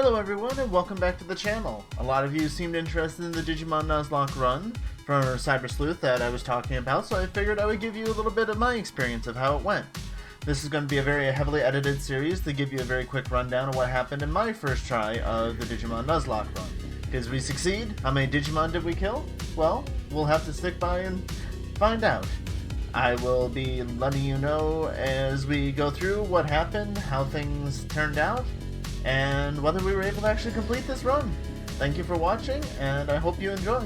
Hello everyone and welcome back to the channel. A lot of you seemed interested in the Digimon Nuzlocke run for Cyber Sleuth that I was talking about, so I figured I would give you a little bit of my experience of how it went. This is going to be a very heavily edited series to give you a very quick rundown of what happened in my first try of the Digimon Nuzlocke run. Did we succeed? How many Digimon did we kill? Well, we'll have to stick by and find out. I will be letting you know as we go through what happened, how things turned out, and whether we were able to actually complete this run. Thank you for watching, and I hope you enjoy.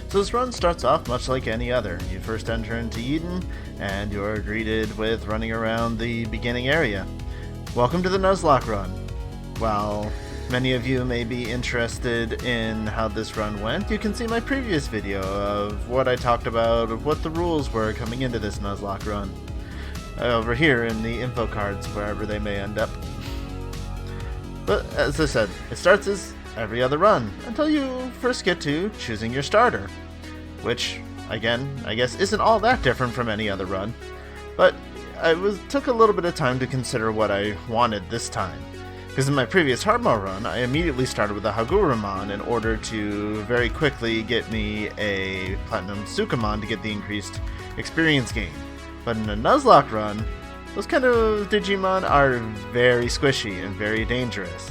So this run starts off much like any other. You first enter into Eden, and you're greeted with running around the beginning area. Welcome to the Nuzlocke run. While many of you may be interested in how this run went, you can see my previous video of what I talked about, of what the rules were coming into this Nuzlocke run. Over here in the info cards, wherever they may end up. But as I said, it starts as every other run, until you first get to choosing your starter. Which, again, I guess isn't all that different from any other run. But took a little bit of time to consider what I wanted this time. Because in my previous hard mode run, I immediately started with a Hagurumon in order to very quickly get me a Platinum Sukamon to get the increased experience gain. But in a Nuzlocke run, those kind of Digimon are very squishy and very dangerous.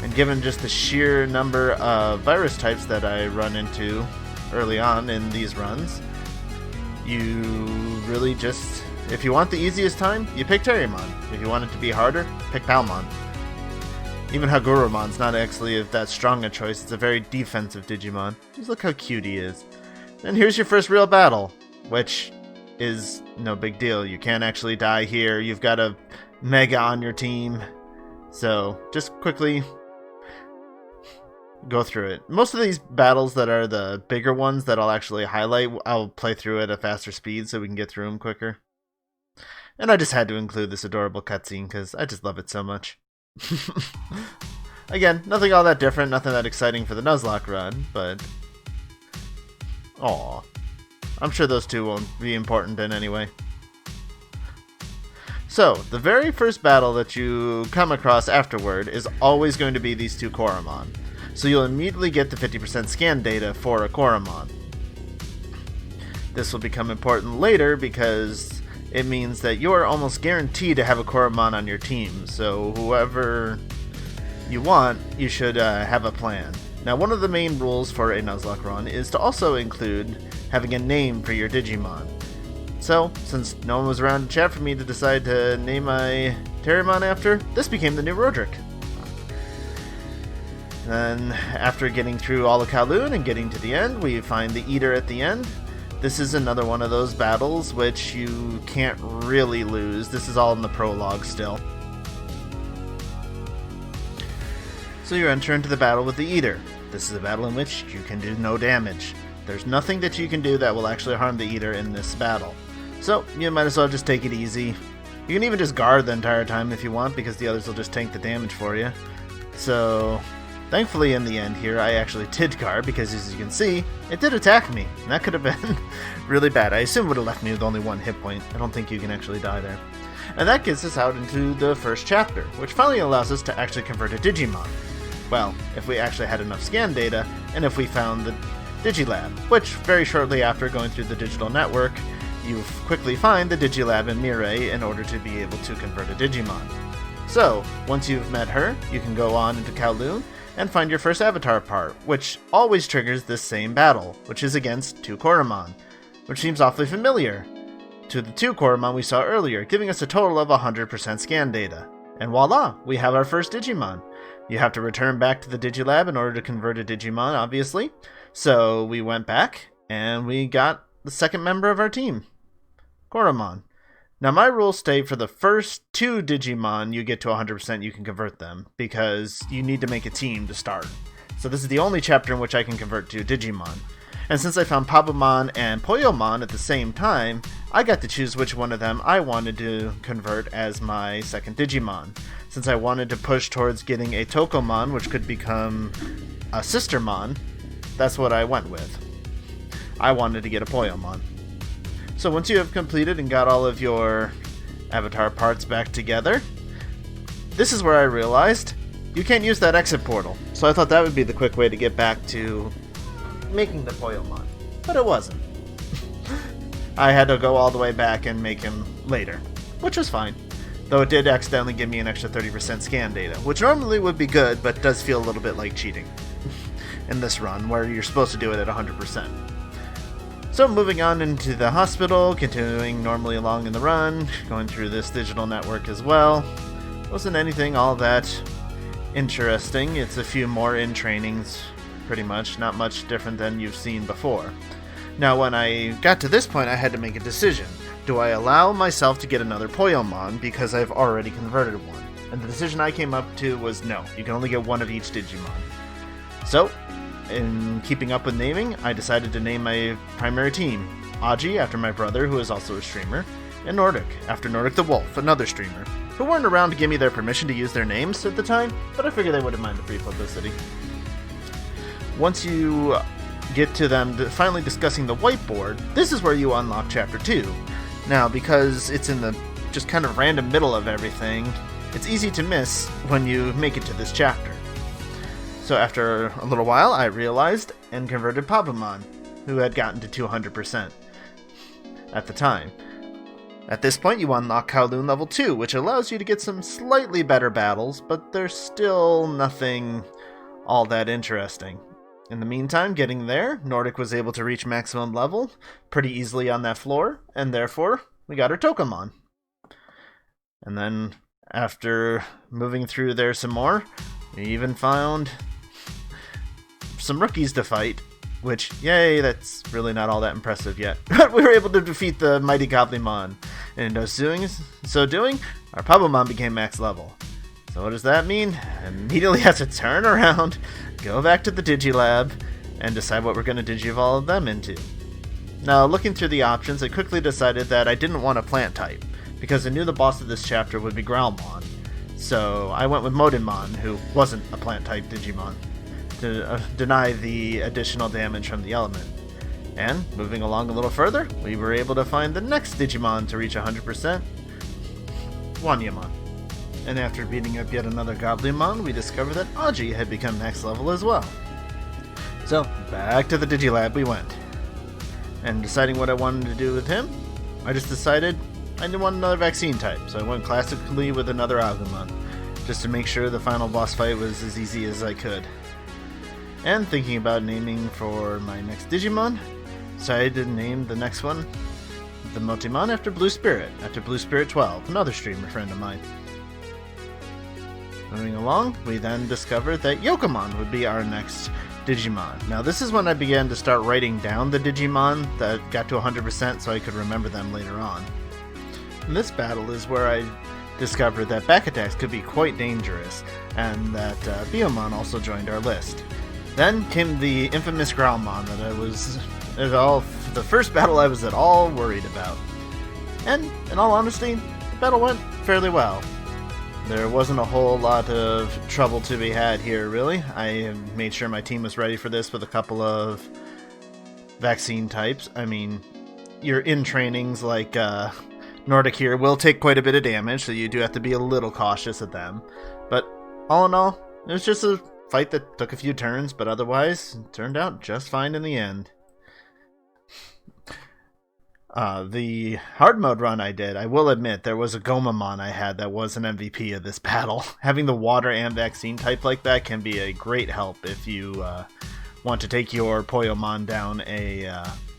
And given just the sheer number of virus types that I run into early on in these runs, you really just, if you want the easiest time, you pick Terriermon. If you want it to be harder, pick Palmon. Even Hagurumon's not actually that strong a choice, it's a very defensive Digimon. Just look how cute he is. And here's your first real battle, which is no big deal. You can't actually die here. You've got a Mega on your team. So just quickly go through it. Most of these battles that are the bigger ones that I'll actually highlight, I'll play through at a faster speed so we can get through them quicker. And I just had to include this adorable cutscene because I just love it so much. Again, nothing all that different, nothing that exciting for the Nuzlocke run, but aww. I'm sure those two won't be important in any way. So, the very first battle that you come across afterward is always going to be these two Koromon. So you'll immediately get the 50% scan data for a Koromon. This will become important later because it means that you're almost guaranteed to have a Koromon on your team. So whoever you want, you should have a plan. Now, one of the main rules for a Nuzlocke run is to also include having a name for your Digimon. So, since no one was around to chat for me to decide to name my Terriermon after, this became the new Rordrik. Then, after getting through all of Kowloon and getting to the end, we find the Eater at the end. This is another one of those battles which you can't really lose. This is all in the prologue still. So you enter into the battle with the Eater. This is a battle in which you can do no damage. There's nothing that you can do that will actually harm the Eater in this battle. So you might as well just take it easy. You can even just guard the entire time if you want, because the others will just tank the damage for you. So thankfully in the end here I actually did guard, because as you can see, it did attack me. And that could have been really bad. I assume it would have left me with only one hit point. I don't think you can actually die there. And that gets us out into the first chapter, which finally allows us to actually convert a Digimon. Well, if we actually had enough scan data, and if we found the Digilab, which very shortly after going through the digital network, you quickly find the Digilab in Mirai in order to be able to convert a Digimon. So, once you've met her, you can go on into Kowloon and find your first avatar part, which always triggers this same battle, which is against two Koromon, which seems awfully familiar to the two Koromon we saw earlier, giving us a total of 100% scan data. And voila, we have our first Digimon. You have to return back to the Digilab in order to convert a Digimon, obviously. So we went back, and we got the second member of our team, Koromon. Now my rules state for the first two Digimon you get to 100% you can convert them, because you need to make a team to start. So this is the only chapter in which I can convert to Digimon. And since I found Pabumon and Poyomon at the same time, I got to choose which one of them I wanted to convert as my second Digimon. Since I wanted to push towards getting a Tokomon, which could become a Sistermon, that's what I went with. I wanted to get a Poyomon. So once you have completed and got all of your avatar parts back together, this is where I realized you can't use that exit portal. So I thought that would be the quick way to get back to making the Poyomon. But it wasn't. I had to go all the way back and make him later, which was fine. Though it did accidentally give me an extra 30% scan data, which normally would be good, but does feel a little bit like cheating in this run, where you're supposed to do it at 100%. So moving on into the hospital, continuing normally along in the run, going through this digital network as well. Wasn't anything all that interesting. It's a few more in-trainings, pretty much. Not much different than you've seen before. Now, when I got to this point, I had to make a decision. Do I allow myself to get another Poyomon because I've already converted one? And the decision I came up to was no, you can only get one of each Digimon. So, in keeping up with naming, I decided to name my primary team Aji, after my brother, who is also a streamer, and Rordrik, after Rordrik the Wolf, another streamer, who weren't around to give me their permission to use their names at the time, but I figured they wouldn't mind the free publicity. Once you get to them finally discussing the whiteboard, this is where you unlock Chapter 2. Now, because it's in the just kind of random middle of everything, it's easy to miss when you make it to this chapter. So after a little while, I realized and converted Papamon, who had gotten to 200% at the time. At this point, you unlock Kowloon level 2, which allows you to get some slightly better battles, but there's still nothing all that interesting. In the meantime, getting there, Rordrik was able to reach maximum level pretty easily on that floor, and therefore, we got our Tokamon. And then, after moving through there some more, we even found some rookies to fight, which, yay, that's really not all that impressive yet. But we were able to defeat the mighty Goblimon, and in so doing, our Papamon became max level. So what does that mean? Immediately have to turn around, go back to the Digilab, and decide what we're going to Digivolve them into. Now, looking through the options, I quickly decided that I didn't want a plant type, because I knew the boss of this chapter would be Growlmon. So I went with Modinmon, who wasn't a plant type Digimon, to deny the additional damage from the element. And, moving along a little further, we were able to find the next Digimon to reach 100%, Wanyamon. And after beating up yet another Goblimon, we discovered that Aji had become max level as well. So, back to the Digilab we went. And deciding what I wanted to do with him, I just decided I didn't want another vaccine type, so I went classically with another Agumon, just to make sure the final boss fight was as easy as I could. And thinking about naming for my next Digimon, decided to name the next one the Motimon after Blue Spirit 12, another streamer friend of mine. Moving along, we then discovered that Yokomon would be our next Digimon. Now this is when I began to start writing down the Digimon that got to 100% so I could remember them later on. And this battle is where I discovered that back attacks could be quite dangerous, and that Biomon also joined our list. Then came the infamous Growlmon that I was the first battle I was at all worried about. And, in all honesty, the battle went fairly well. There wasn't a whole lot of trouble to be had here, really. I made sure my team was ready for this with a couple of vaccine types. I mean, your in-trainings like Rordrik here will take quite a bit of damage, so you do have to be a little cautious of them. But all in all, it was just a fight that took a few turns, but otherwise it turned out just fine in the end. The hard mode run I did, I will admit, there was a Gomamon I had that was an MVP of this battle. Having the water and vaccine type like that can be a great help if you want to take your Poyomon down a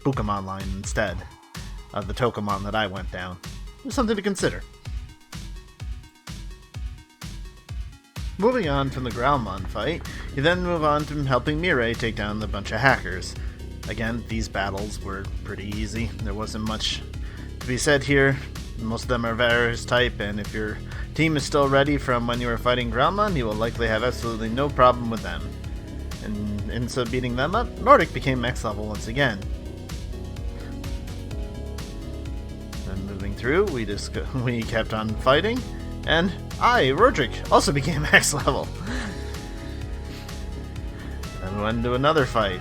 Bukamon line instead of the Tokamon that I went down. It's something to consider. Moving on from the Growlmon fight, you then move on to helping Mirai take down the bunch of hackers. Again, these battles were pretty easy. There wasn't much to be said here. Most of them are virus type, and if your team is still ready from when you were fighting Growlmon, you will likely have absolutely no problem with them. And so beating them up, Rordrik became max level once again. Then moving through, we kept on fighting, and Rordrik, also became max level. Then we went into another fight,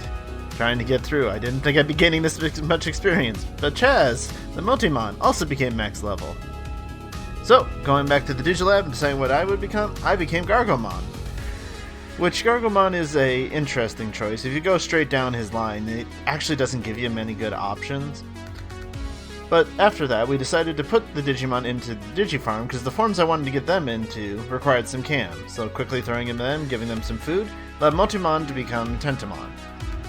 trying to get through. I didn't think I'd be gaining this much experience, but Chaz, the Motimon, also became max level. So, going back to the Digilab and deciding what I would become, I became Gargomon. Which Gargomon is a interesting choice. If you go straight down his line, it actually doesn't give you many good options. But after that, we decided to put the Digimon into the Digifarm because the forms I wanted to get them into required some cam. So quickly throwing into them, giving them some food, led Motimon to become Tentomon.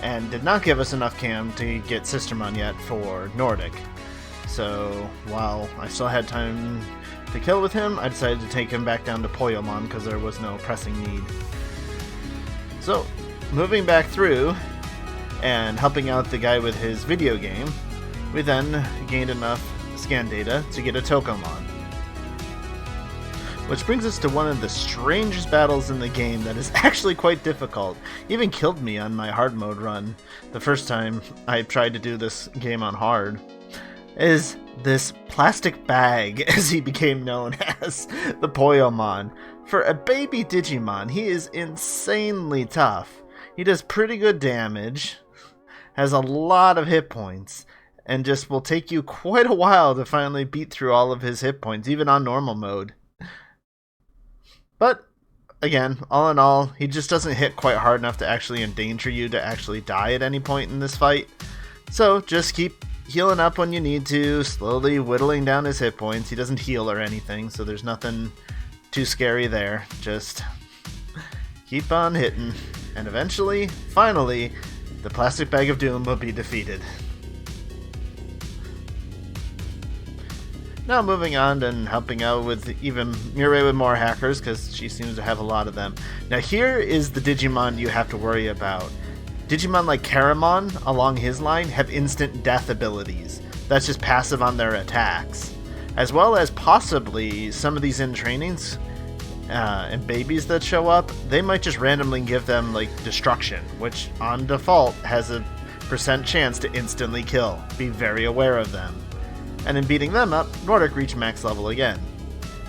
And did not give us enough cam to get Sistermon yet for Rordrik. So while I still had time to kill with him, I decided to take him back down to Poyomon because there was no pressing need. So, moving back through and helping out the guy with his video game, we then gained enough scan data to get a Tokomon. Which brings us to one of the strangest battles in the game that is actually quite difficult. Even killed me on my hard mode run the first time I tried to do this game on hard. Is this plastic bag, as he became known as, the Poyomon. For a baby Digimon, he is insanely tough. He does pretty good damage, has a lot of hit points, and just will take you quite a while to finally beat through all of his hit points, even on normal mode. But, again, all in all, he just doesn't hit quite hard enough to actually endanger you to actually die at any point in this fight. So, just keep healing up when you need to, slowly whittling down his hit points. He doesn't heal or anything, so there's nothing too scary there. Just keep on hitting, and eventually, finally, the plastic bag of doom will be defeated. Now moving on and helping out with even Mirai with more hackers, because she seems to have a lot of them. Now here is the Digimon you have to worry about. Digimon like Karamon, along his line, have instant death abilities. That's just passive on their attacks. As well as possibly some of these in trainings and babies that show up, they might just randomly give them like destruction, which on default has a % chance to instantly kill. Be very aware of them. And in beating them up, Rordrik reached max level again.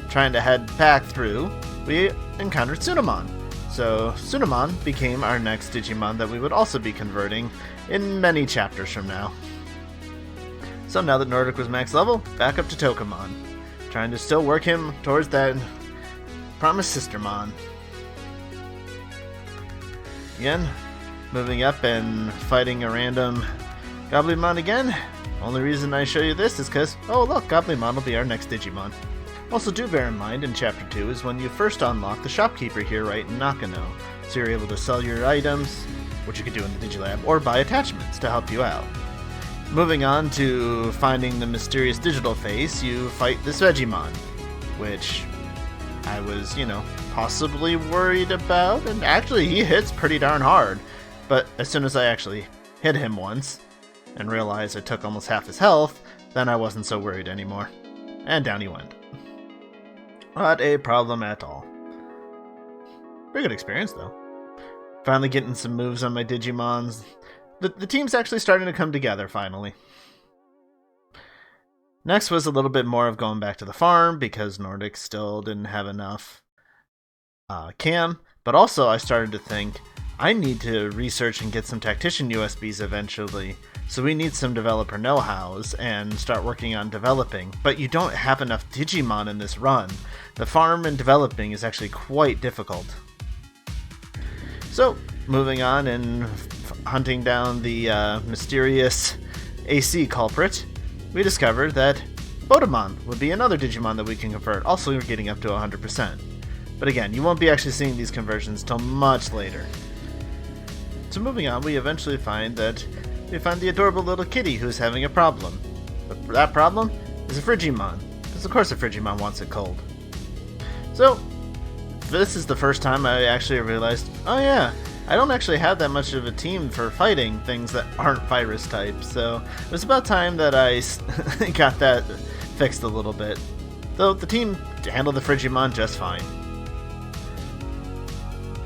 Trying to head back through, we encountered Tsunamon. So Tsunamon became our next Digimon that we would also be converting in many chapters from now. So now that Rordrik was max level, back up to Tokomon. Trying to still work him towards that promised Sistermon. Again, moving up and fighting a random Goblinmon again. Only reason I show you this is because, oh look, Goblinmon will be our next Digimon. Also do bear in mind in Chapter 2 is when you first unlock the shopkeeper here right in Nakano, so you're able to sell your items, which you could do in the Digilab, or buy attachments to help you out. Moving on to finding the mysterious digital face, you fight this Vegemon, which I was, possibly worried about, and actually he hits pretty darn hard, but as soon as I actually hit him once, and realized I took almost half his health, then I wasn't so worried anymore. And down he went. Not a problem at all. Pretty good experience, though. Finally getting some moves on my Digimons. The team's actually starting to come together, finally. Next was a little bit more of going back to the farm, because Rordrik still didn't have enough cam. But also I started to think, I need to research and get some Tactician USBs eventually. So we need some developer know-hows and start working on developing. But you don't have enough Digimon in this run. The farm and developing is actually quite difficult. So, moving on and hunting down the mysterious AC culprit, we discovered that Botamon would be another Digimon that we can convert. Also, we're getting up to 100%. But again, you won't be actually seeing these conversions till much later. So moving on, we eventually find that we find the adorable little kitty who's having a problem. But that problem is a Frigimon, because of course a Frigimon wants it cold. So, this is the first time I actually realized, oh yeah, I don't actually have that much of a team for fighting things that aren't virus types, so it was about time that I got that fixed a little bit. Though the team handled the Frigimon just fine.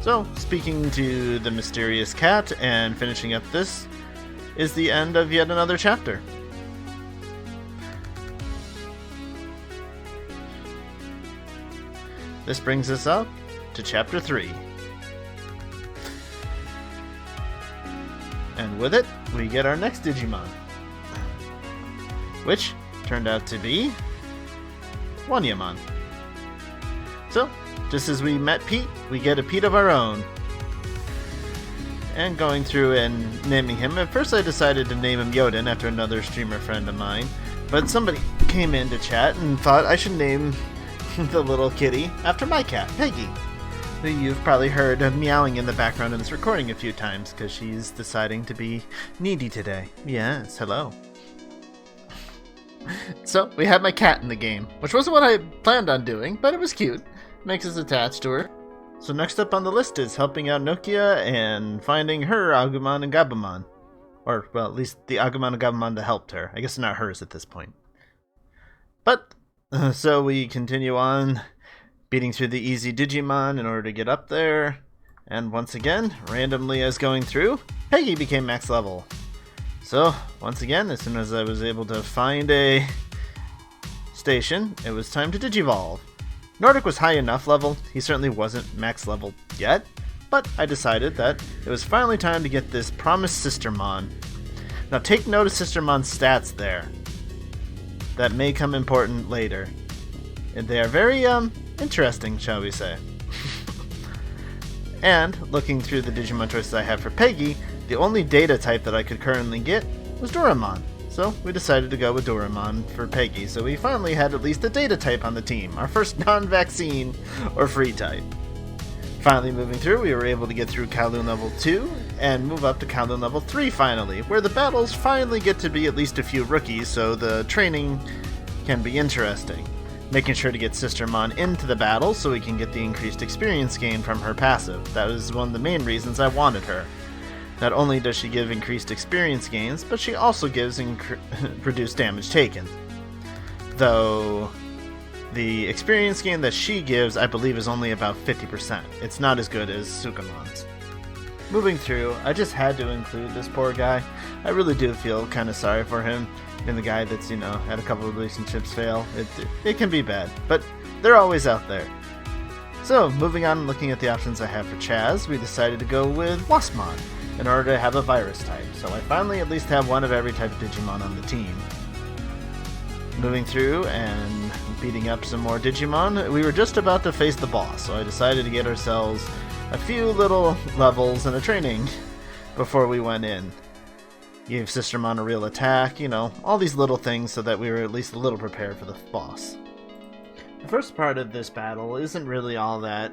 So, speaking to the mysterious cat and finishing up this, is the end of yet another chapter. This brings us up to Chapter 3. And with it, we get our next Digimon, which turned out to be Wanyamon. So, just as we met Pete, we get a Pete of our own. and going through and naming him. At first I decided to name him Yoden after another streamer friend of mine, but somebody came in to chat and thought I should name the little kitty after my cat, Peggy, who you've probably heard meowing in the background in this recording a few times because she's deciding to be needy today. Yes, hello. So, we had my cat in the game, which wasn't what I planned on doing, but it was cute. Makes us attached to her. So next up on the list is helping out Nokia and finding her Agumon and Gabumon. Or, well, at least the Agumon and Gabumon that helped her. I guess not hers at this point. But, so we continue on, beating through the easy Digimon in order to get up there. And once again, randomly as going through, Peggy became max level. So, once again, as soon as I was able to find a station, it was time to Digivolve. Rordrik was high enough level, he certainly wasn't max level yet, but I decided that it was finally time to get this promised Sistermon. Now take note of Sistermon's stats there. That may come important later. And they are very, interesting, shall we say. And, looking through the Digimon choices I have for Peggy, the only data type that I could currently get was Doraemon. So we decided to go with Doraemon for Peggy, so we finally had at least a data type on the team, our first non-vaccine or free type. Finally moving through, we were able to get through Kowloon level 2 and move up to Kowloon level 3 finally, where the battles finally get to be at least a few rookies, so the training can be interesting. Making sure to get Sistermon into the battle so we can get the increased experience gain from her passive. That was one of the main reasons I wanted her. Not only does she give increased experience gains, but she also gives reduced damage taken. Though the experience gain that she gives, I believe, is only about 50%. It's not as good as Sukamon's. Moving through, I just had to include this poor guy. I really do feel kind of sorry for him. And the guy that's, had a couple of relationships fail. It can be bad, but they're always out there. So, moving on and looking at the options I have for Chaz, we decided to go with Waspmon in order to have a virus type, so I finally at least have one of every type of Digimon on the team. Moving through and beating up some more Digimon, we were just about to face the boss, so I decided to get ourselves a few little levels and a training before we went in. Gave Sistermon a real attack, all these little things so that we were at least a little prepared for the boss. The first part of this battle isn't really all that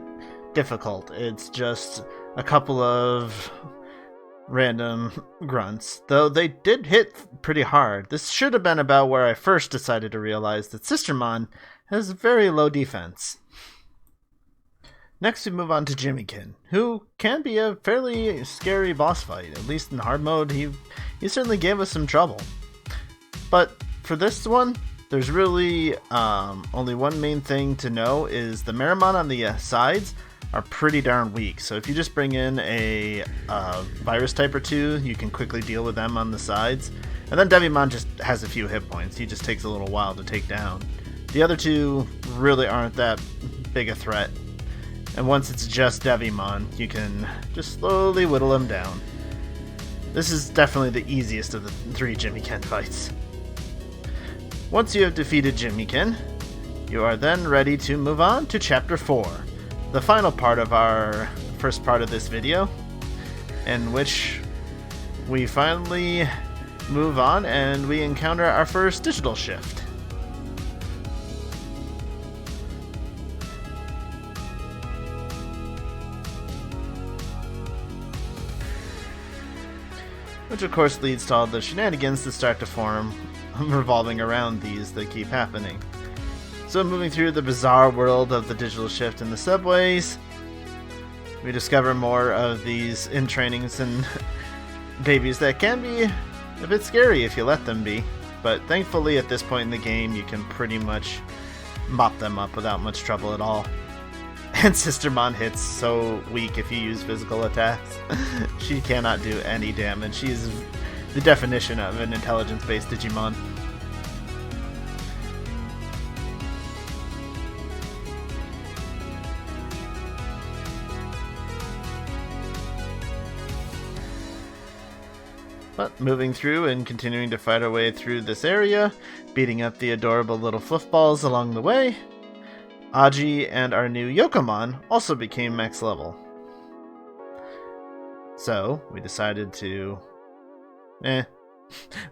difficult, it's just a couple of random grunts, though they did hit pretty hard. This should have been about where I first decided to realize that Sistermon has very low defense. Next we move on to Jimmykin, who can be a fairly scary boss fight. At least in hard mode, he certainly gave us some trouble. But for this one, there's really only one main thing to know is the Meramon on the sides are pretty darn weak, so if you just bring in a virus type or two, you can quickly deal with them on the sides. And then Devimon just has a few hit points, he just takes a little while to take down. The other two really aren't that big a threat, and once it's just Devimon, you can just slowly whittle him down. This is definitely the easiest of the 3 Jimmykin fights. Once you have defeated Jimmykin, you are then ready to move on to Chapter 4. The final part of our first part of this video, in which we finally move on and we encounter our first digital shift. Which of course leads to all the shenanigans that start to form revolving around these that keep happening. So moving through the bizarre world of the digital shift in the subways, we discover more of these in-trainings and babies that can be a bit scary if you let them be, but thankfully at this point in the game you can pretty much mop them up without much trouble at all. And Sistermon hits so weak if you use physical attacks. She cannot do any damage. She's the definition of an intelligence-based Digimon. But moving through and continuing to fight our way through this area, beating up the adorable little fluffballs along the way, Aji and our new Yokomon also became max level. So we decided to...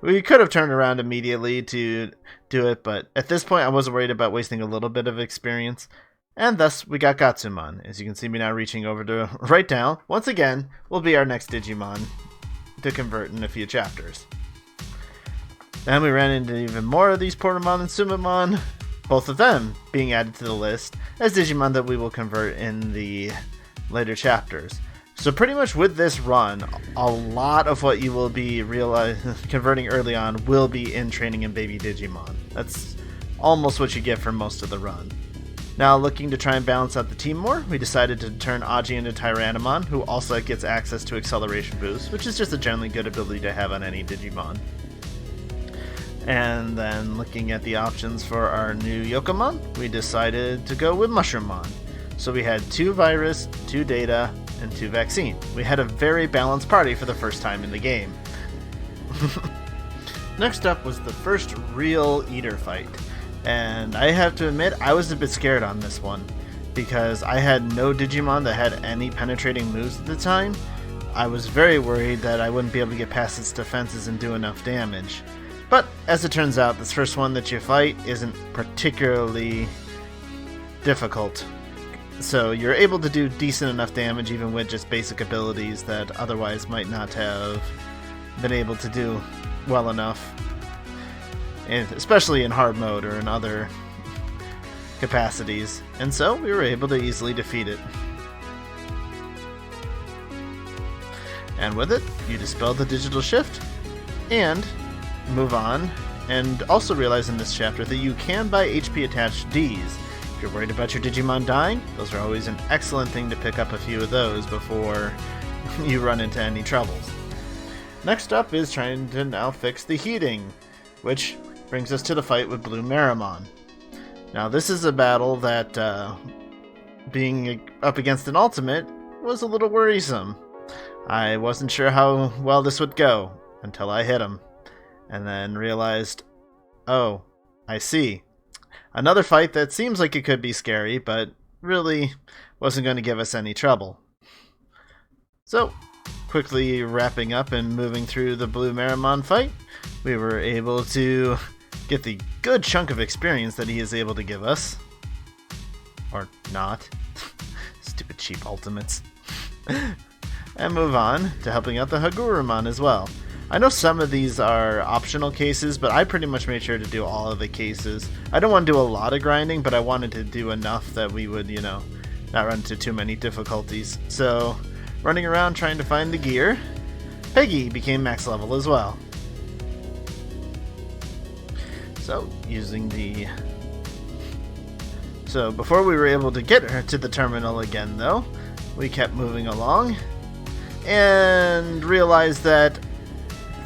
We could have turned around immediately to do it, but at this point I wasn't worried about wasting a little bit of experience. And thus we got Gatsumon. As you can see me now reaching over to right now, once again, will be our next Digimon to convert in a few chapters. Then we ran into even more of these Portamon and Sumamon, both of them being added to the list as Digimon that we will convert in the later chapters. So pretty much with this run, a lot of what you will be converting early on will be in training and baby Digimon. That's almost what you get for most of the run. Now looking to try and balance out the team more, we decided to turn Aji into Tyrannomon, who also gets access to Acceleration Boost, which is just a generally good ability to have on any Digimon. And then looking at the options for our new Yokomon, we decided to go with Mushroommon. So we had 2 Virus, 2 Data, and 2 Vaccine. We had a very balanced party for the first time in the game. Next up was the first real Eater fight. And I have to admit, I was a bit scared on this one, because I had no Digimon that had any penetrating moves at the time. I was very worried that I wouldn't be able to get past its defenses and do enough damage. But as it turns out, this first one that you fight isn't particularly difficult. So you're able to do decent enough damage even with just basic abilities that otherwise might not have been able to do well enough. And especially in hard mode or in other capacities. And so we were able to easily defeat it. And with it, you dispel the digital shift and move on. And also realize in this chapter that you can buy HP attached Ds. If you're worried about your Digimon dying, those are always an excellent thing to pick up a few of those before you run into any troubles. Next up is trying to now fix the heating, which brings us to the fight with Blue Marimon. Now this is a battle that, being up against an ultimate, was a little worrisome. I wasn't sure how well this would go until I hit him, and then realized, oh, I see. Another fight that seems like it could be scary, but really wasn't going to give us any trouble. So, quickly wrapping up and moving through the Blue Marimon fight, we were able to get the good chunk of experience that he is able to give us. Or not. Stupid cheap ultimates. And move on to helping out the Hagurumon as well. I know some of these are optional cases, but I pretty much made sure to do all of the cases. I don't want to do a lot of grinding, but I wanted to do enough that we would, not run into too many difficulties. So, running around trying to find the gear, Peggy became max level as well. So, So, before we were able to get her to the terminal again, though, we kept moving along and realized that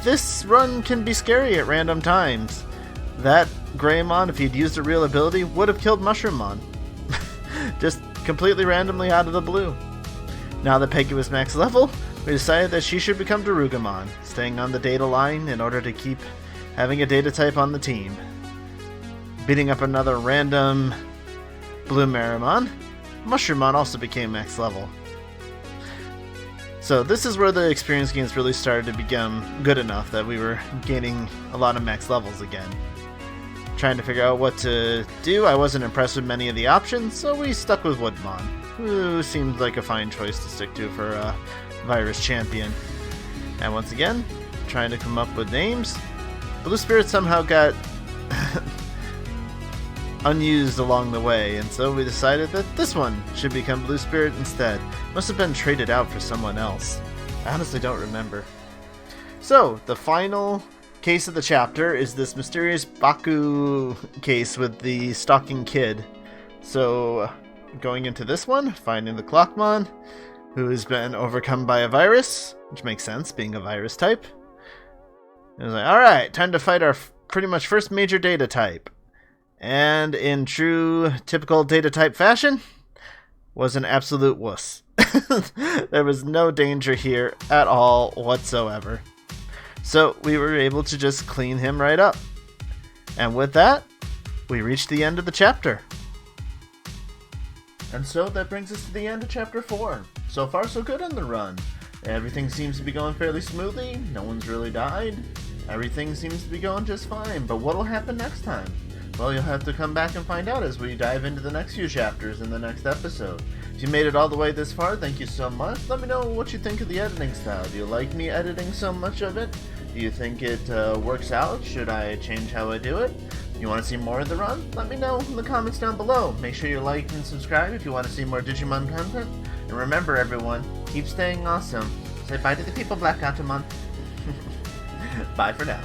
this run can be scary at random times. That Greymon, if he'd used a real ability, would have killed Mushroommon. Just completely randomly out of the blue. Now that Peggy was max level, we decided that she should become Darugamon, staying on the data line in order to keep having a data type on the team. Beating up another random Blue Marimon, Mushroommon also became max level. So this is where the experience gains really started to become good enough that we were gaining a lot of max levels again. Trying to figure out what to do, I wasn't impressed with many of the options, so we stuck with Woodmon, who seemed like a fine choice to stick to for a Virus Champion. And once again, trying to come up with names, Blue Spirit somehow got unused along the way, and so we decided that this one should become Blue Spirit instead. Must have been traded out for someone else. I honestly don't remember. So, the final case of the chapter is this mysterious Baku case with the stalking kid. So, going into this one, finding the Clockmon, who has been overcome by a virus, which makes sense, being a virus type. It was like, alright, time to fight our pretty much first major data type. And in true typical data type fashion, was an absolute wuss. There was no danger here at all whatsoever. So we were able to just clean him right up. And with that, we reached the end of the chapter. And so that brings us to the end of chapter 4. So far so good on the run. Everything seems to be going fairly smoothly, no one's really died. Everything seems to be going just fine, but what'll happen next time? Well, you'll have to come back and find out as we dive into the next few chapters in the next episode. If you made it all the way this far, thank you so much. Let me know what you think of the editing style. Do you like me editing so much of it? Do you think it works out? Should I change how I do it? You want to see more of the run? Let me know in the comments down below. Make sure you like and subscribe if you want to see more Digimon content. And remember everyone, keep staying awesome. Say bye to the people, Black Gatomon. Bye for now.